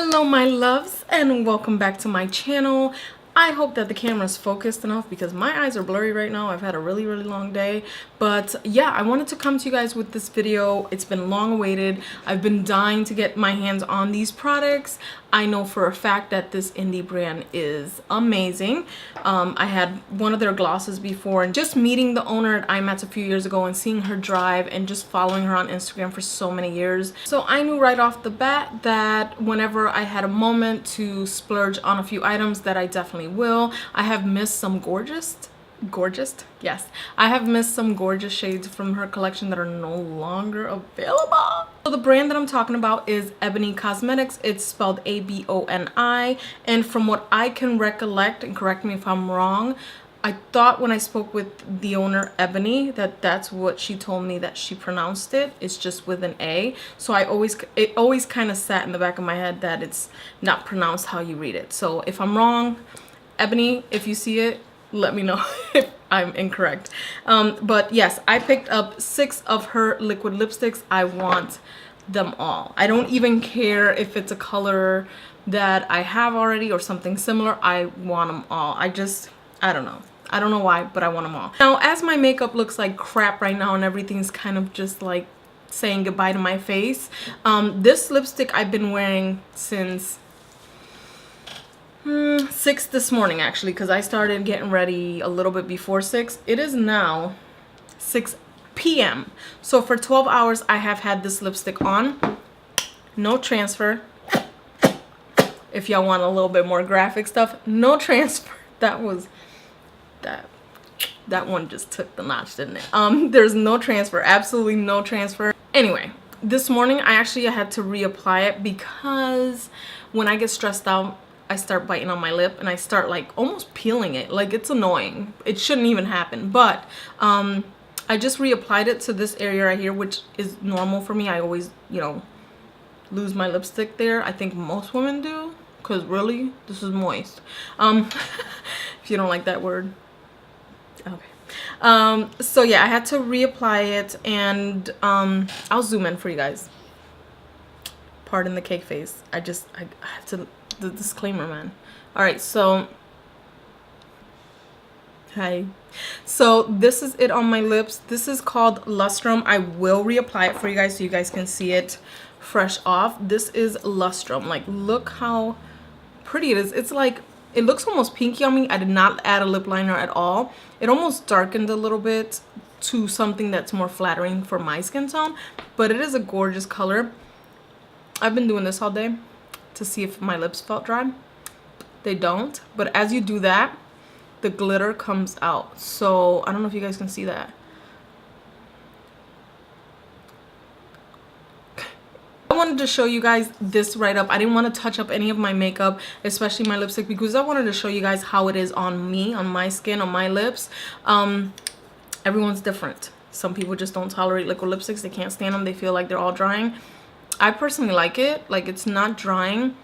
Hello my loves and welcome back to my channel. I hope that the camera is focused enough because my eyes are blurry right now. I've had a really long day, but yeah, I wanted to come to you guys with this video. It's been long awaited. I've been dying to get my hands on these products. I know for a fact that this indie brand is amazing. I had one of their glosses before, and just meeting the owner at Ipsy a few years ago and seeing her drive and just following her on Instagram for so many years. So I knew right off the bat that whenever I had a moment to splurge on a few items that I definitely will. I have missed some gorgeous, yes, I have missed some gorgeous shades from her collection that are no longer available. So the brand that I'm talking about is Aboni Cosmetics. It's spelled A-B-O-N-I, and from what I can recollect, and correct me if I'm wrong, I thought when I spoke with the owner Ebony that that's what she told me that she pronounced it. It's just with an A. So it always kind of sat in the back of my head that it's not pronounced how you read it. So if I'm wrong, Ebony, if you see it, let me know if I'm incorrect. But yes, I picked up 6 of her liquid lipsticks. I want them all. I don't even care if it's a color that I have already or something similar. I want them all. I don't know. I don't know why, but I want them all. Now, as my makeup looks like crap right now and everything's kind of just like saying goodbye to my face, this lipstick I've been wearing since 6 this morning, actually, because I started getting ready a little bit before 6. It is now 6 p.m. So for 12 hours I have had this lipstick on. No transfer. If y'all want a little bit more graphic stuff, no transfer. That one just took the notch, didn't it? There's no transfer, absolutely no transfer. Anyway, this morning I actually had to reapply it because when I get stressed out, I start biting on my lip and I start like almost peeling it. Like, it's annoying. It shouldn't even happen, but I just reapplied it to this area right here, which is normal for me. I always, you know, lose my lipstick there. I think most women do, because really, this is moist. If you don't like that word. Okay. So yeah, I had to reapply it, and I'll zoom in for you guys. Pardon the cake face. I have to, the disclaimer, man. All right, so hi. So this is it on my lips. This is called Lustrum. I will reapply it for you guys so you guys can see it fresh off. This is Lustrum. Like, look how pretty it is. It's like, it looks almost pinky on me. I did not add a lip liner at all. It almost darkened a little bit to something that's more flattering for my skin tone, but it is a gorgeous color. I've been doing this all day to see if my lips felt dry. They don't, but as you do that, the glitter comes out. So I don't know if you guys can see that. I wanted to show you guys this right up. I didn't want to touch up any of my makeup, especially my lipstick, because I wanted to show you guys how it is on me, on my skin, on my lips. Everyone's different. Some people just don't tolerate liquid lipsticks. They can't stand them. They feel like they're all drying. I personally like it. Like, it's not drying.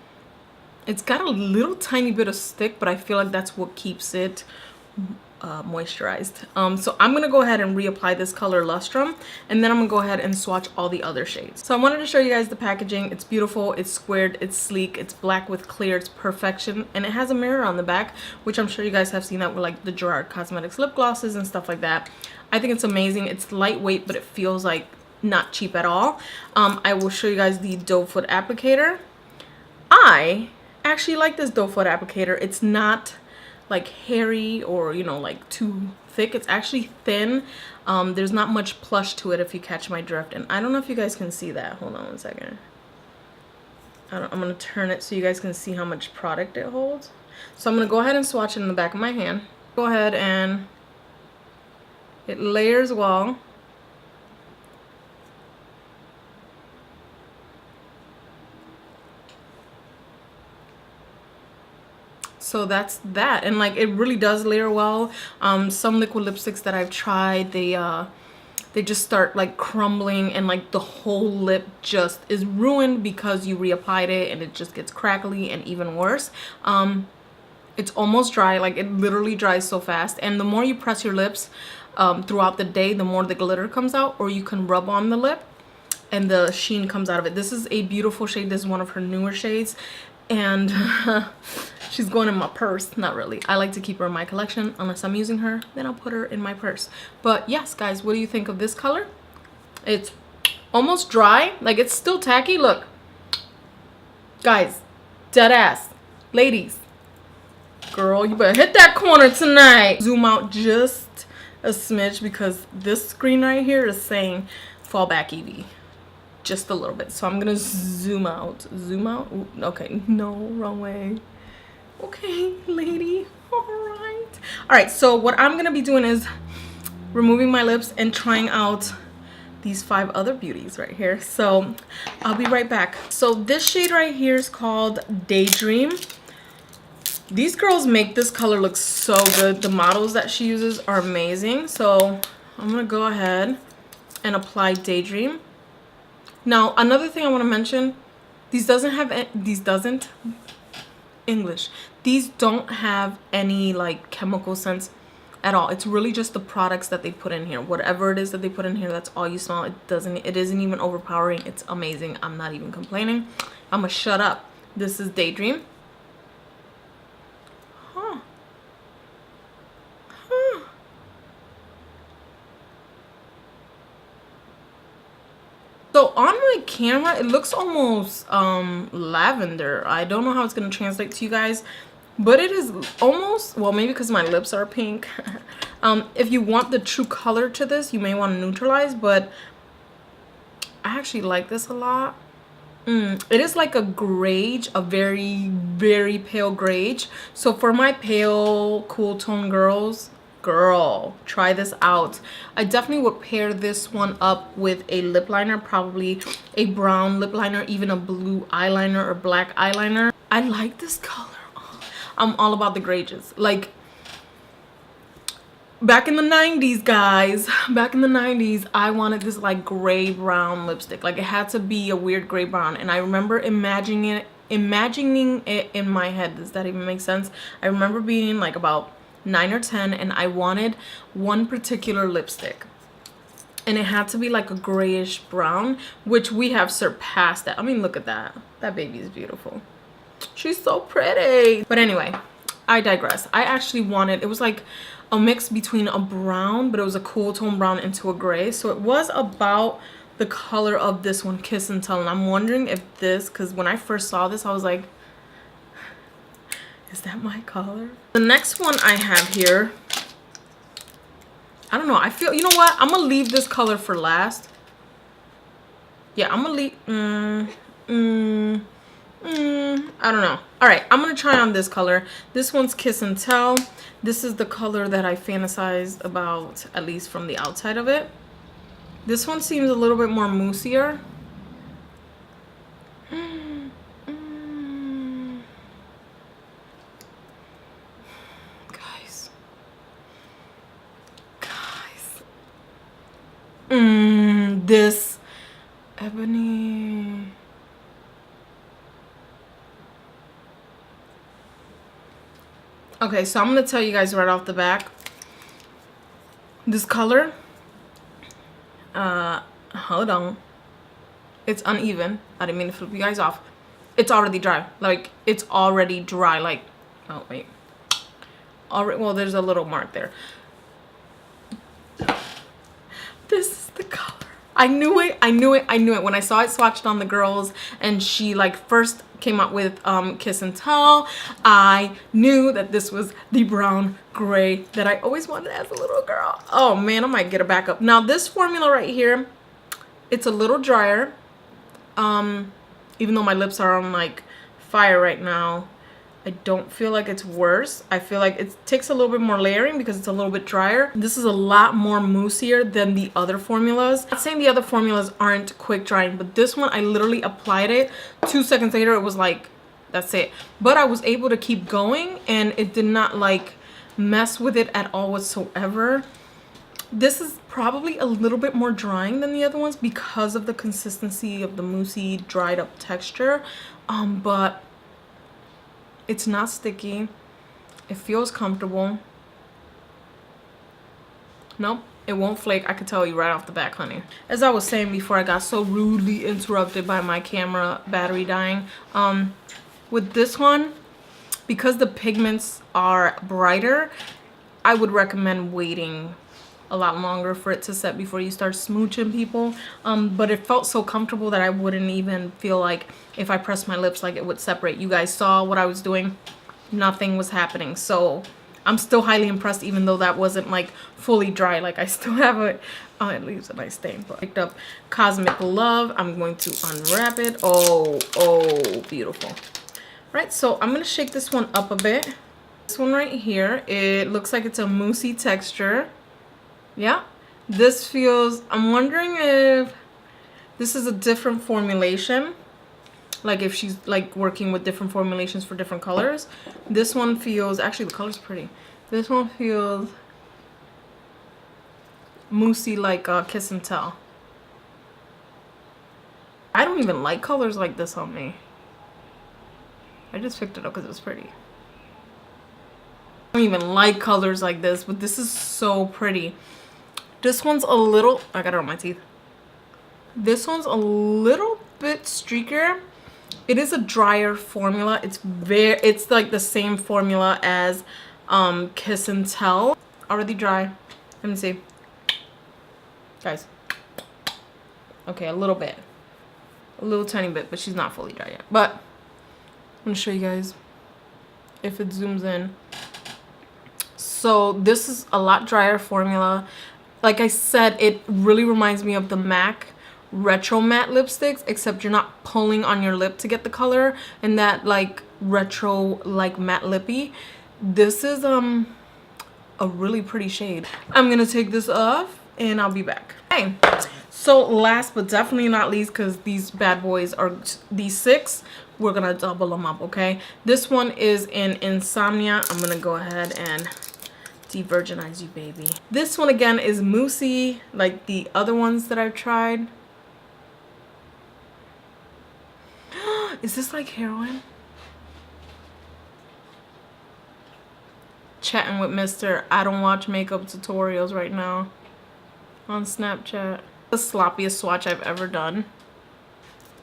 It's got a little tiny bit of stick, but I feel like that's what keeps it moisturized. So I'm gonna go ahead and reapply this color Lustrum, and then I'm gonna go ahead and swatch all the other shades. So I wanted to show you guys the packaging. It's beautiful, it's squared, it's sleek, it's black with clear, it's perfection, and it has a mirror on the back, which I'm sure you guys have seen that with like the Gerard Cosmetics lip glosses and stuff like that. I think it's amazing. It's lightweight, but it feels like not cheap at all. I will show you guys the Doe Foot Applicator. I actually like this Doe Foot Applicator. It's not like hairy or, you know, like too thick. It's actually thin. There's not much plush to it, if you catch my drift. And I don't know if you guys can see that. Hold on one second. I'm gonna turn it so you guys can see how much product it holds. So I'm gonna go ahead and swatch it in the back of my hand. Go ahead, and it layers well. So that's that, and like, it really does layer well. Some liquid lipsticks that I've tried, they just start like crumbling, and like the whole lip just is ruined because you reapplied it, and it just gets crackly and even worse. It's almost dry. Like, it literally dries so fast, and the more you press your lips throughout the day, the more the glitter comes out, or you can rub on the lip and the sheen comes out of it. This is a beautiful shade. This is one of her newer shades, and she's going in my purse. Not really. I like to keep her in my collection. Unless I'm using her, then I'll put her in my purse. But yes, guys, what do you think of this color? It's almost dry. Like, it's still tacky. Look, guys, dead ass. Ladies, girl, you better hit that corner tonight. Zoom out just a smidge because this screen right here is saying fall back Evie. Just a little bit. So I'm gonna zoom out. Zoom out. Ooh, okay, no, wrong way. Okay, lady. Alright, so what I'm gonna be doing is removing my lips and trying out these 5 other beauties right here. So I'll be right back. So this shade right here is called Daydream. These girls make this color look so good. The models that she uses are amazing. So I'm gonna go ahead and apply Daydream. Now, another thing I want to mention, these don't have any like chemical scents at all. It's really just the products that they put in here. Whatever it is that they put in here, that's all you smell. It isn't even overpowering. It's amazing. I'm not even complaining. I'm gonna shut up. This is Daydream. So on my camera, it looks almost lavender. I don't know how it's going to translate to you guys, but it is almost, well, maybe because my lips are pink. If you want the true color to this, you may want to neutralize, but I actually like this a lot. It is like a grage, a very, very pale grage. So for my pale, cool tone girls, girl, try this out. I definitely would pair this one up with a lip liner, probably a brown lip liner, even a blue eyeliner or black eyeliner. I like this color. I'm all about the grages. Like, back in the 90s, guys, back in the 90s, I wanted this like gray brown lipstick. Like, it had to be a weird gray brown, and I remember imagining it in my head. Does that even make sense? I remember being like about 9 or 10, and I wanted one particular lipstick, and it had to be like a grayish brown, which we have surpassed that. I mean, look at that. That baby is beautiful. She's so pretty. But anyway, I digress. I actually wanted, it was like a mix between a brown, but it was a cool tone brown into a gray. So it was about the color of this one, Kiss and Tell. And I'm wondering if this, because when I first saw this, I was like, is that my color? The next one I have here, I don't know. I feel, you know what? I'm going to leave this color for last. Yeah, I'm going to leave, I don't know. All right, I'm going to try on this color. This one's Kiss and Tell. This is the color that I fantasized about, at least from the outside of it. This one seems a little bit more moussier. This Ebony. Okay, so I'm gonna tell you guys right off the back. This color, hold on. It's uneven. I didn't mean to flip you guys off. It's already dry. Like, it's already dry. Like, oh wait. Already, well, there's a little mark there. This is the color. I knew it. When I saw it swatched on the girls and she like first came out with Kiss and Tell, I knew that this was the brown gray that I always wanted as a little girl. Oh man, I might get a backup. Now this formula right here, it's a little drier. Even though my lips are on like fire right now, I don't feel like it's worse. I feel like it takes a little bit more layering because it's a little bit drier. This is a lot more moussier than the other formulas. I'm not saying the other formulas aren't quick drying, but this one I literally applied it. 2 seconds later, it was like, that's it. But I was able to keep going and it did not like mess with it at all whatsoever. This is probably a little bit more drying than the other ones because of the consistency of the moussey dried up texture. But it's not sticky. It feels comfortable. Nope, It won't flake. I could tell you right off the back, honey. As I was saying before, I got so rudely interrupted by my camera battery dying. With this one, because the pigments are brighter, I would recommend waiting a lot longer for it to set before you start smooching people. But it felt so comfortable that I wouldn't even feel like if I pressed my lips like it would separate. You guys saw what I was doing. Nothing was happening. So I'm still highly impressed, even though that wasn't like fully dry. Like I still have it. Oh, it leaves a nice stain. But I picked up Cosmic Love. I'm going to unwrap it. Oh, beautiful. Right, so I'm gonna shake this one up a bit. This one right here, it looks like it's a moussey texture. Yeah, this feels, I'm wondering if this is a different formulation. Like if she's like working with different formulations for different colors. This one feels, actually the color's pretty. This one feels moussey like Kiss and Tell. I don't even like colors like this on me. I just picked it up because it was pretty. I don't even like colors like this, but this is so pretty. This one's a little, I got it on my teeth. This one's a little bit streakier. It is a drier formula. It's like the same formula as Kiss and Tell. Already dry. Let me see. Guys. Okay, a little bit. A little tiny bit, but she's not fully dry yet. But I'm gonna show you guys if it zooms in. So this is a lot drier formula. Like I said, it really reminds me of the MAC Retro Matte lipsticks, except you're not pulling on your lip to get the color and that like retro like matte lippy. This is a really pretty shade. I'm gonna take this off and I'll be back. Okay, so last but definitely not least, because these bad boys are these 6, we're gonna double them up. Okay, this one is in Insomnia. I'm gonna go ahead and de-virginize you, baby. This one again is moussey like the other ones that I've tried. Is this like heroin? Chatting with Mr. I don't watch makeup tutorials right now on Snapchat. The sloppiest swatch I've ever done.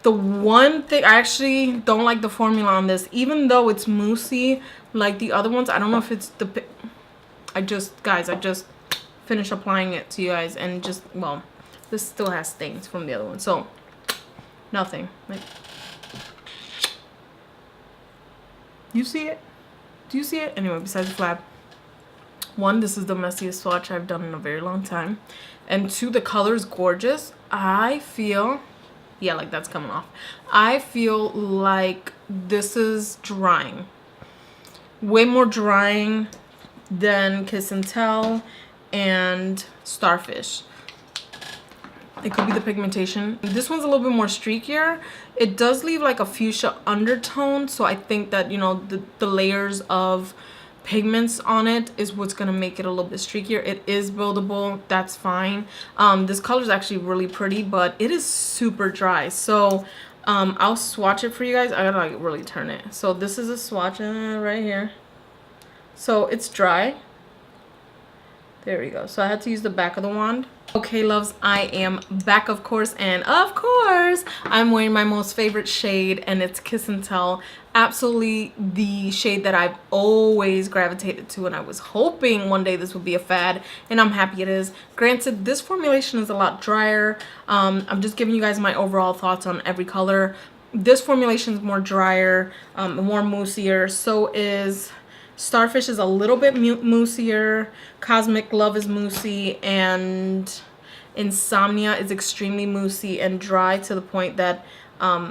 The one thing, I actually don't like the formula on this, even though it's moussey like the other ones. I don't know if it's the, I just finished applying it to you guys and just, well, this still has stains from the other one. So nothing. Like, you see it? Do you see it? Anyway, besides the flab. 1, this is the messiest swatch I've done in a very long time. And 2, the color's gorgeous. I feel, yeah, like that's coming off. I feel like this is drying. Way more drying than Kiss and Tell and Starfish. It could be the pigmentation. This one's a little bit more streakier. It does leave like a fuchsia undertone, so I think that, you know, the layers of pigments on it is what's gonna make it a little bit streakier. It is buildable, that's fine. This color is actually really pretty, but it is super dry. So I'll swatch it for you guys. I gotta like really turn it. So this is a swatch right here. So it's dry. There we go. So I had to use the back of the wand. Okay, loves, I am back, of course, and of course I'm wearing my most favorite shade, and it's Kiss and Tell. Absolutely the shade that I've always gravitated to, and I was hoping one day this would be a fad, and I'm happy it is. Granted, this formulation is a lot drier. I'm just giving you guys my overall thoughts on every color. This formulation is more drier, more moussier. So is Starfish is a little bit moussier. Cosmic Love is moussey, and Insomnia is extremely moussey and dry to the point that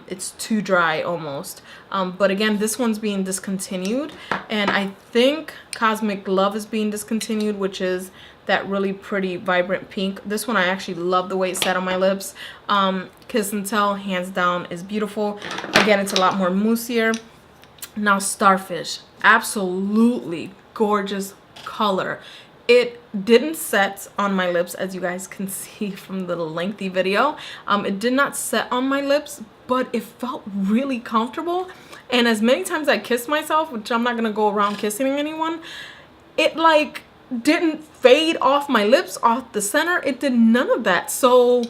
it's too dry almost. But again, this one's being discontinued, and I think Cosmic Love is being discontinued, which is that really pretty vibrant pink. This one I actually love the way it sat on my lips. Kiss and Tell, hands down, is beautiful. Again, it's a lot more moussier. Now Starfish, absolutely gorgeous color. It didn't set on my lips, as you guys can see from the lengthy video. It did not set on my lips, but it felt really comfortable. And as many times I kissed myself, which I'm not gonna go around kissing anyone, it like didn't fade off my lips, off the center. It did none of that. So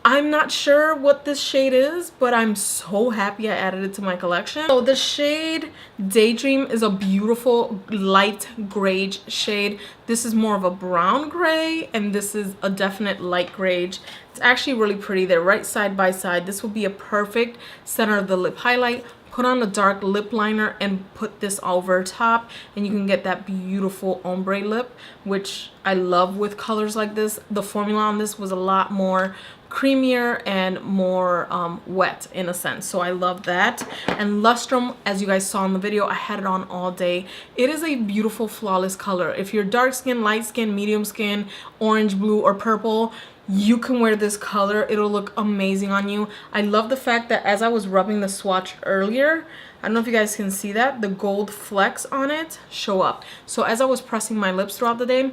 I'm not sure what this shade is, but I'm so happy I added it to my collection. So the shade Daydream is a beautiful light gray shade. This is more of a brown gray, and this is a definite light gray. It's actually really pretty. They're right side by side. This will be a perfect center of the lip highlight. Put on a dark lip liner and put this over top, and you can get that beautiful ombre lip, which I love with colors like this. The formula on this was a lot more creamier and more wet in a sense, so I love that. And Lustrum, as you guys saw in the video, I had it on all day. It is a beautiful, flawless color. If you're dark skin, light skin, medium skin, orange, blue, or purple, you can wear this color. It'll look amazing on you. I love the fact that as I was rubbing the swatch earlier, I don't know if you guys can see that, the gold flecks on it show up. So as I was pressing my lips throughout the day,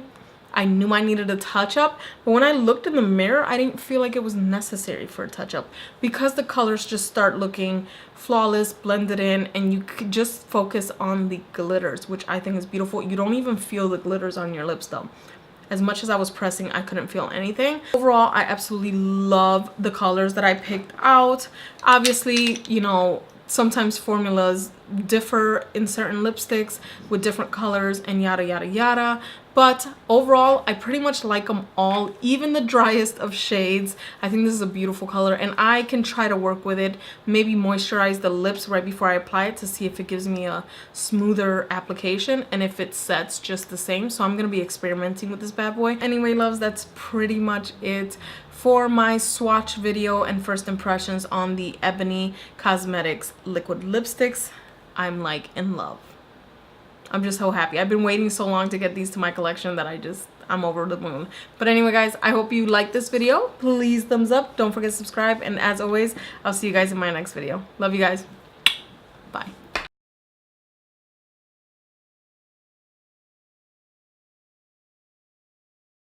I knew I needed a touch up, but when I looked in the mirror, I didn't feel like it was necessary for a touch up because the colors just start looking flawless, blended in, and you could just focus on the glitters, which I think is beautiful. You don't even feel the glitters on your lips though. As much as I was pressing, I couldn't feel anything. Overall, I absolutely love the colors that I picked out. Obviously, you know, sometimes formulas differ in certain lipsticks with different colors and yada yada yada, but overall I pretty much like them all, even the driest of shades. I think this is a beautiful color, and I can try to work with it, maybe moisturize the lips right before I apply it to see if it gives me a smoother application and if it sets just the same. So I'm gonna be experimenting with this bad boy. Anyway, loves, that's pretty much it for my swatch video and first impressions on the Ebony Cosmetics liquid lipsticks. I'm like in love. I'm just so happy. I've been waiting so long to get these to my collection that I'm over the moon. But anyway, guys, I hope you liked this video. Please thumbs up. Don't forget to subscribe. And as always, I'll see you guys in my next video. Love you guys. Bye.